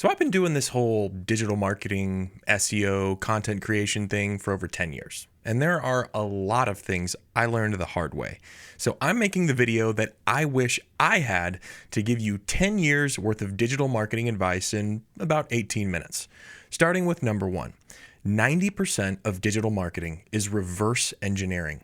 So I've been doing this whole digital marketing, SEO, content creation thing for over 10 years. And there are a lot of things I learned the hard way. So I'm making the video that I wish I had to give you 10 years worth of digital marketing advice in about 18 minutes. Starting with number one, 90% of digital marketing is reverse engineering.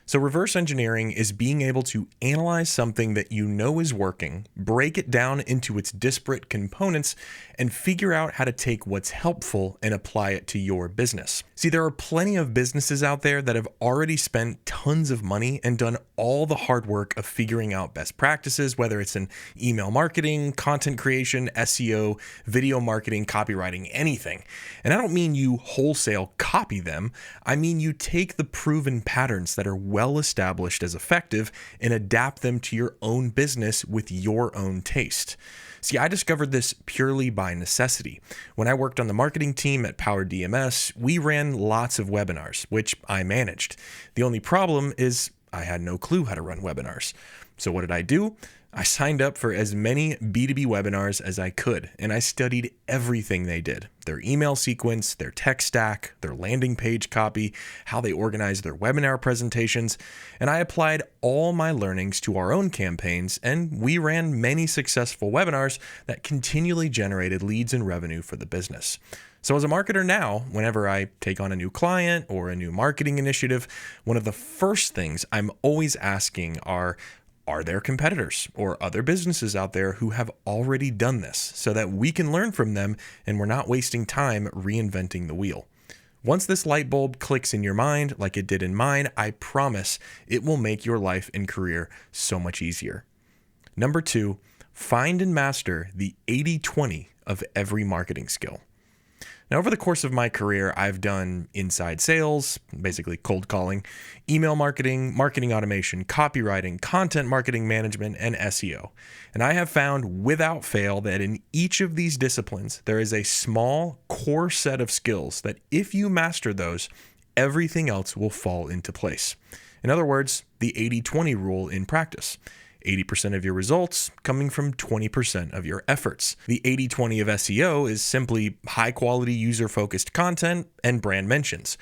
So reverse engineering is being able to analyze something that you know is working, break it down into its disparate components, and figure out how to take what's helpful and apply it to your business. See, there are plenty of businesses out there that have already spent tons of money and done all the hard work of figuring out best practices, whether it's in email marketing, content creation, SEO, video marketing, copywriting, anything. And I don't mean you wholesale copy them. I mean you take the proven patterns that are well established as effective and adapt them to your own business with your own taste. See, I discovered this purely by necessity. When I worked on the marketing team at Power DMS, we ran lots of webinars, which I managed. The only problem is I had no clue how to run webinars. So what did I do? I signed up for as many B2B webinars as I could, and I studied everything they did. Their email sequence, their tech stack, their landing page copy, how they organize their webinar presentations, and I applied all my learnings to our own campaigns, and we ran many successful webinars that continually generated leads and revenue for the business. So as a marketer now, whenever I take on a new client or a new marketing initiative, one of the first things I'm always asking are there competitors or other businesses out there who have already done this so that we can learn from them and we're not wasting time reinventing the wheel? Once this light bulb clicks in your mind, like it did in mine, I promise it will make your life and career so much easier. Number two, find and master the 80-20 of every marketing skill. Now, over the course of my career, I've done inside sales, basically cold calling, email marketing, marketing automation, copywriting, content marketing management, and SEO. And I have found without fail that in each of these disciplines, there is a small core set of skills that if you master those, everything else will fall into place. In other words, the 80-20 rule in practice. 80% of your results coming from 20% of your efforts. The 80-20 of SEO is simply high-quality, user-focused content and brand mentions.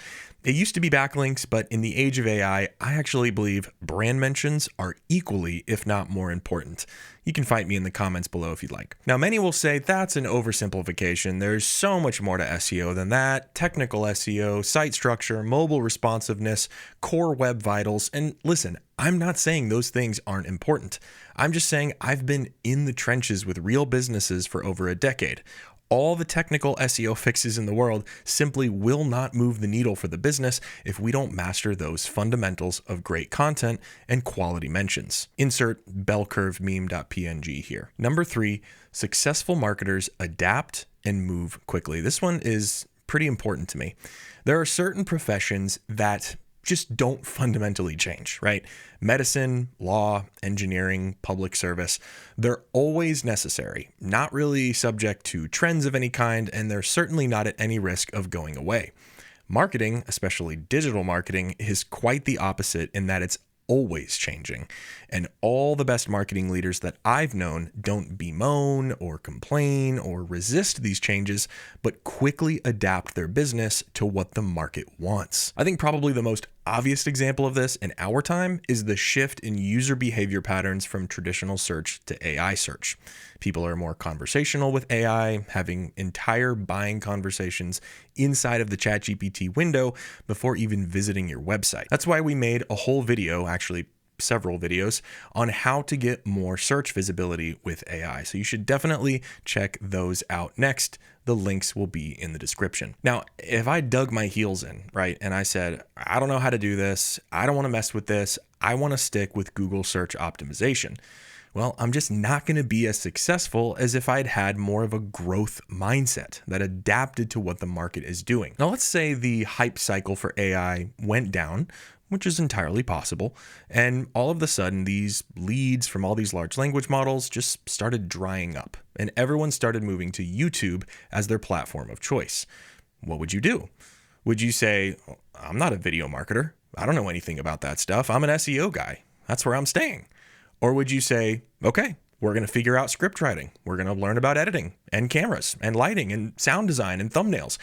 It used to be backlinks, but in the age of AI, I actually believe brand mentions are equally, if not more important. You can fight me in the comments below if you'd like. Now, many will say that's an oversimplification. There's so much more to SEO than that. Technical SEO, site structure, mobile responsiveness, core web vitals. And listen, I'm not saying those things aren't important. I'm just saying I've been in the trenches with real businesses for over a decade. All the technical SEO fixes in the world simply will not move the needle for the business if we don't master those fundamentals of great content and quality mentions. Insert bellcurvememe.png here. Number three, successful marketers adapt and move quickly. This one is pretty important to me. There are certain professions that just don't fundamentally change, right? Medicine, law, engineering, public service, they're always necessary, not really subject to trends of any kind, and they're certainly not at any risk of going away. Marketing, especially digital marketing, is quite the opposite in that it's always changing. And all the best marketing leaders that I've known don't bemoan or complain or resist these changes, but quickly adapt their business to what the market wants. I think probably the most obvious example of this in our time is the shift in user behavior patterns from traditional search to AI search. People are more conversational with AI, having entire buying conversations inside of the ChatGPT window before even visiting your website. That's why we made a whole video, actually several videos, on how to get more search visibility with AI. So you should definitely check those out next. The links will be in the description. Now, if I dug my heels in, right, and I said, I don't know how to do this, I don't want to mess with this, I want to stick with Google search optimization, well, I'm just not going to be as successful as if I'd had more of a growth mindset that adapted to what the market is doing. Now, let's say the hype cycle for AI went down, which is entirely possible, and all of a sudden these leads from all these large language models just started drying up, and everyone started moving to YouTube as their platform of choice. What would you do? Would you say, I'm not a video marketer, I don't know anything about that stuff, I'm an SEO guy, that's where I'm staying? Or would you say, okay, We're going to figure out script writing. We're going to learn about editing and cameras and lighting and sound design and thumbnails.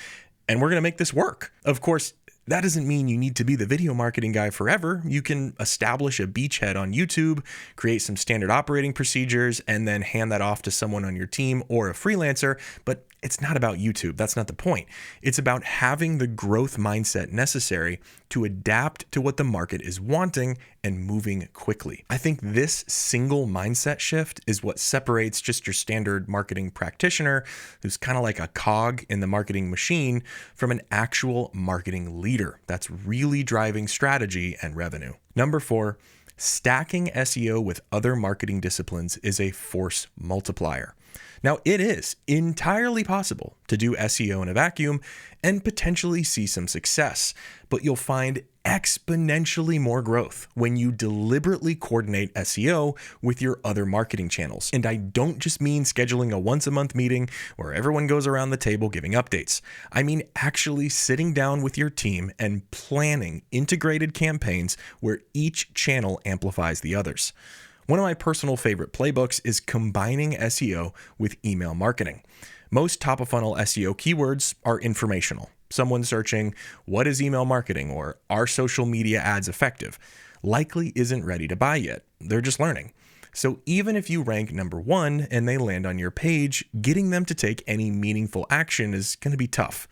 And we're going to make this work. Of course, that doesn't mean you need to be the video marketing guy forever. You can establish a beachhead on YouTube, create some standard operating procedures, and then hand that off to someone on your team or a freelancer. But it's not about YouTube. That's not the point. It's about having the growth mindset necessary to adapt to what the market is wanting and moving quickly. I think this single mindset shift is what separates just your standard marketing practitioner, who's kind of like a cog in the marketing machine, from an actual marketing leader that's really driving strategy and revenue. Number 4, stacking SEO with other marketing disciplines is a force multiplier. Now, it is entirely possible to do SEO in a vacuum and potentially see some success, but you'll find exponentially more growth when you deliberately coordinate SEO with your other marketing channels. And I don't just mean scheduling a once-a-month meeting where everyone goes around the table giving updates. I mean actually sitting down with your team and planning integrated campaigns where each channel amplifies the others. One of my personal favorite playbooks is combining SEO with email marketing. Most top-of-funnel SEO keywords are informational. Someone searching, "What is email marketing?" or "Are social media ads effective?" likely isn't ready to buy yet. They're just learning. So even if you rank number 1 and they land on your page, getting them to take any meaningful action is going to be tough.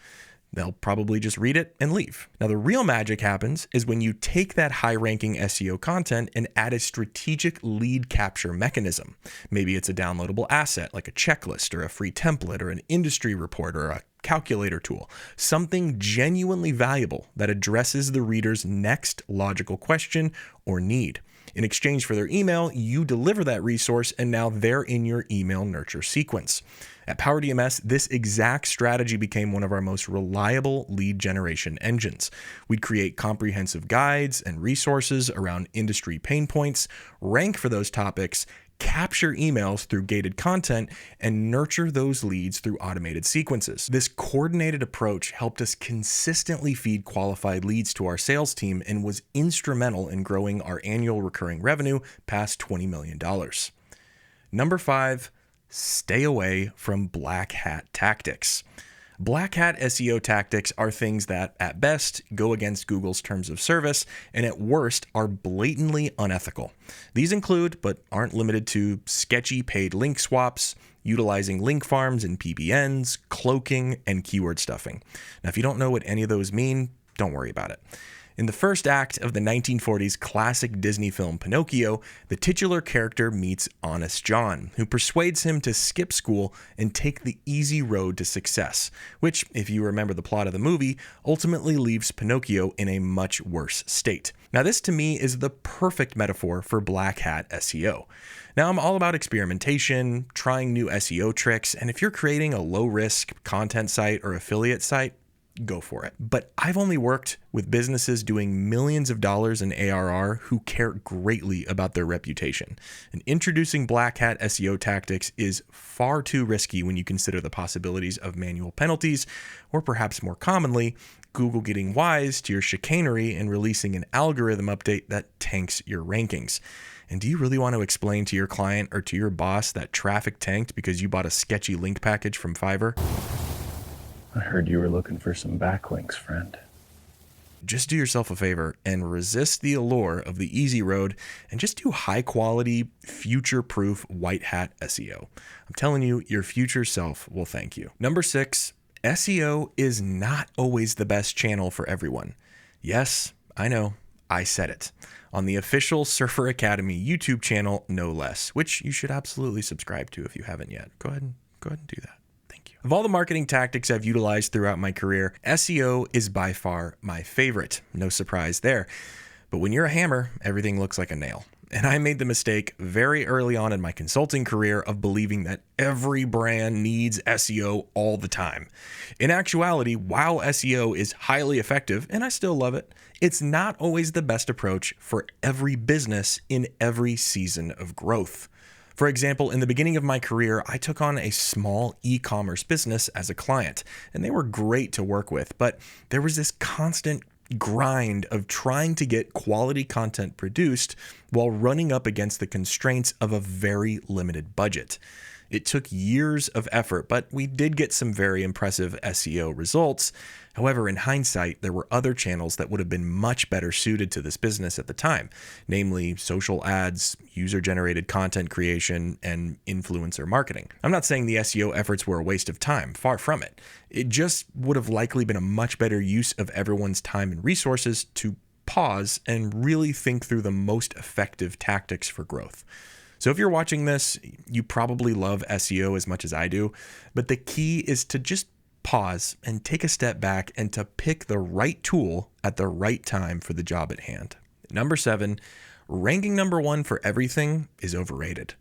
They'll probably just read it and leave. Now, the real magic happens is when you take that high-ranking SEO content and add a strategic lead capture mechanism. Maybe it's a downloadable asset like a checklist or a free template or an industry report or a calculator tool. Something genuinely valuable that addresses the reader's next logical question or need. In exchange for their email, you deliver that resource, and now they're in your email nurture sequence. At Power DMS, this exact strategy became one of our most reliable lead generation engines. We'd create comprehensive guides and resources around industry pain points, rank for those topics, capture emails through gated content, and nurture those leads through automated sequences. This coordinated approach helped us consistently feed qualified leads to our sales team and was instrumental in growing our annual recurring revenue past $20 million. Number 5, stay away from black hat tactics. Black hat SEO tactics are things that, at best, go against Google's terms of service, and at worst, are blatantly unethical. These include, but aren't limited to, sketchy paid link swaps, utilizing link farms and PBNs, cloaking, and keyword stuffing. Now, if you don't know what any of those mean, don't worry about it. In the first act of the 1940s classic Disney film Pinocchio, the titular character meets Honest John, who persuades him to skip school and take the easy road to success, which, if you remember the plot of the movie, ultimately leaves Pinocchio in a much worse state. Now, this to me is the perfect metaphor for black hat SEO. Now, I'm all about experimentation, trying new SEO tricks, and if you're creating a low-risk content site or affiliate site, go for it. But I've only worked with businesses doing millions of dollars in ARR who care greatly about their reputation. And introducing black hat SEO tactics is far too risky when you consider the possibilities of manual penalties, or perhaps more commonly, Google getting wise to your chicanery and releasing an algorithm update that tanks your rankings. And do you really want to explain to your client or to your boss that traffic tanked because you bought a sketchy link package from Fiverr? I heard you were looking for some backlinks, friend. Just do yourself a favor and resist the allure of the easy road and just do high quality, future-proof white hat SEO. I'm telling you, your future self will thank you. Number 6, SEO is not always the best channel for everyone. Yes, I know, I said it. On the official Surfer Academy YouTube channel, no less, which you should absolutely subscribe to if you haven't yet. Go ahead and do that. Of all the marketing tactics I've utilized throughout my career, SEO is by far my favorite. No surprise there. But when you're a hammer, everything looks like a nail. And I made the mistake very early on in my consulting career of believing that every brand needs SEO all the time. In actuality, while SEO is highly effective, and I still love it, it's not always the best approach for every business in every season of growth. For example, in the beginning of my career, I took on a small e-commerce business as a client, and they were great to work with, but there was this constant grind of trying to get quality content produced while running up against the constraints of a very limited budget. It took years of effort, but we did get some very impressive SEO results. However, in hindsight, there were other channels that would have been much better suited to this business at the time, namely social ads, user-generated content creation, and influencer marketing. I'm not saying the SEO efforts were a waste of time, far from it. It just would have likely been a much better use of everyone's time and resources to pause and really think through the most effective tactics for growth. So if you're watching this, you probably love SEO as much as I do, but the key is to just pause and take a step back and to pick the right tool at the right time for the job at hand. Number 7, ranking number 1 for everything is overrated.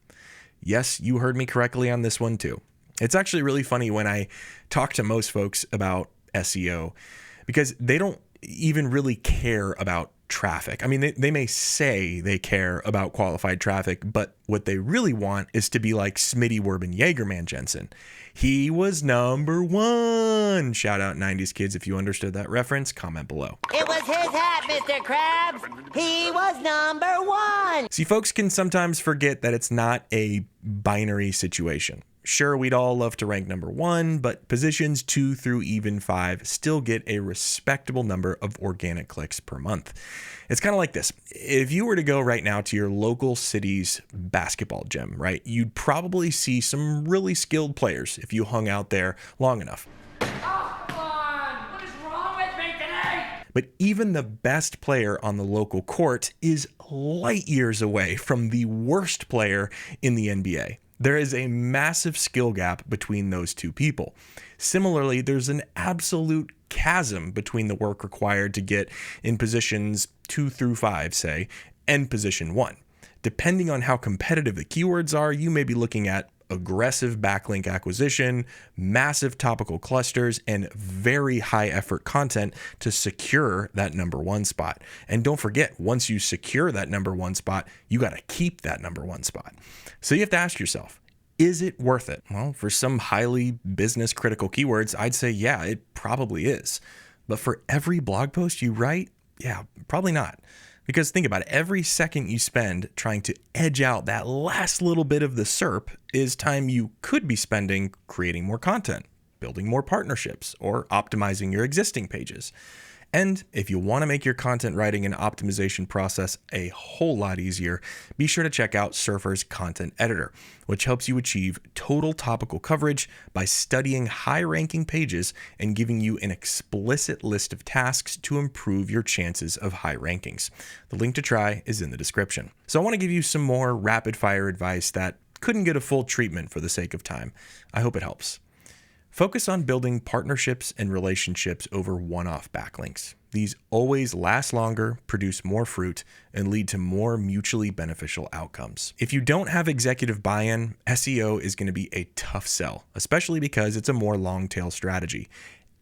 Yes, you heard me correctly on this one too. It's actually really funny when I talk to most folks about SEO because they don't even really care about traffic. I mean, they may say they care about qualified traffic, but what they really want is to be like Smitty Werben Jaegerman Jensen. He was number 1. Shout out 90s kids if you understood that reference. Comment below. It was his hat, Mr. Krabs. He was number 1. See, folks can sometimes forget that it's not a binary situation. Sure, we'd all love to rank number 1, but positions 2 through even 5 still get a respectable number of organic clicks per month. It's kind of like this. If you were to go right now to your local city's basketball gym, right, you'd probably see some really skilled players if you hung out there long enough. Oh, come on! What is wrong with me today? But even the best player on the local court is light years away from the worst player in the NBA. There is a massive skill gap between those two people. Similarly, there's an absolute chasm between the work required to get in positions 2 through 5, say, and position 1. Depending on how competitive the keywords are, you may be looking at aggressive backlink acquisition, massive topical clusters, and very high effort content to secure that number 1 spot. And don't forget, once you secure that number 1 spot, you got to keep that number 1 spot. So you have to ask yourself, is it worth it? Well, for some highly business critical keywords, I'd say, yeah, it probably is. But for every blog post you write, yeah, probably not. Because think about it, every second you spend trying to edge out that last little bit of the SERP is time you could be spending creating more content, building more partnerships, or optimizing your existing pages. And if you want to make your content writing and optimization process a whole lot easier, be sure to check out Surfer's Content Editor, which helps you achieve total topical coverage by studying high-ranking pages and giving you an explicit list of tasks to improve your chances of high rankings. The link to try is in the description. So I want to give you some more rapid-fire advice that couldn't get a full treatment for the sake of time. I hope it helps. Focus on building partnerships and relationships over one-off backlinks. These always last longer, produce more fruit, and lead to more mutually beneficial outcomes. If you don't have executive buy-in, SEO is going to be a tough sell, especially because it's a more long-tail strategy.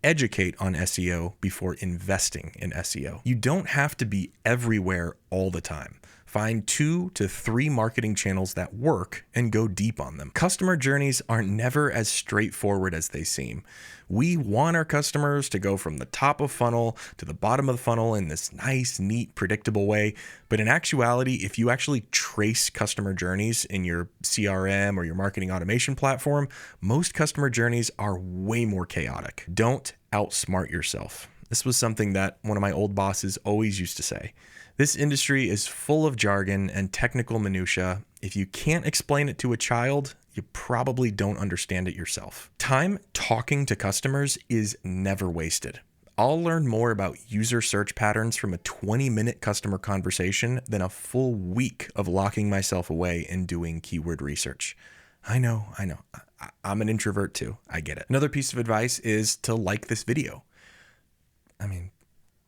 Educate on SEO before investing in SEO. You don't have to be everywhere all the time. Find 2 to 3 marketing channels that work and go deep on them. Customer journeys are never as straightforward as they seem. We want our customers to go from the top of funnel to the bottom of the funnel in this nice, neat, predictable way. But in actuality, if you actually trace customer journeys in your CRM or your marketing automation platform, most customer journeys are way more chaotic. Don't outsmart yourself. This was something that one of my old bosses always used to say. This industry is full of jargon and technical minutia. If you can't explain it to a child, you probably don't understand it yourself. Time talking to customers is never wasted. I'll learn more about user search patterns from a 20-minute customer conversation than a full week of locking myself away and doing keyword research. I know. I'm an introvert too. I get it. Another piece of advice is to like this video. I mean,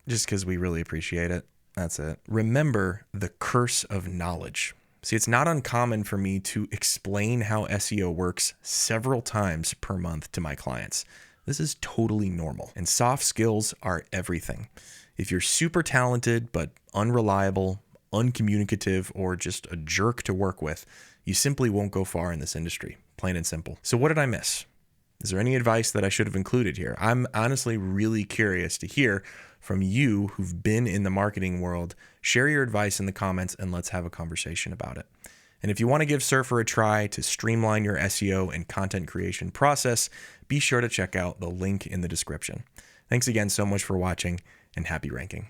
just because we really appreciate it. That's it. Remember the curse of knowledge. See, it's not uncommon for me to explain how SEO works several times per month to my clients. This is totally normal, and soft skills are everything. If you're super talented but unreliable, uncommunicative, or just a jerk to work with, you simply won't go far in this industry, plain and simple. So what did I miss? Is there any advice that I should have included here? I'm honestly really curious to hear from you who've been in the marketing world. Share your advice in the comments and let's have a conversation about it. And if you want to give Surfer a try to streamline your SEO and content creation process, be sure to check out the link in the description. Thanks again so much for watching, and happy ranking.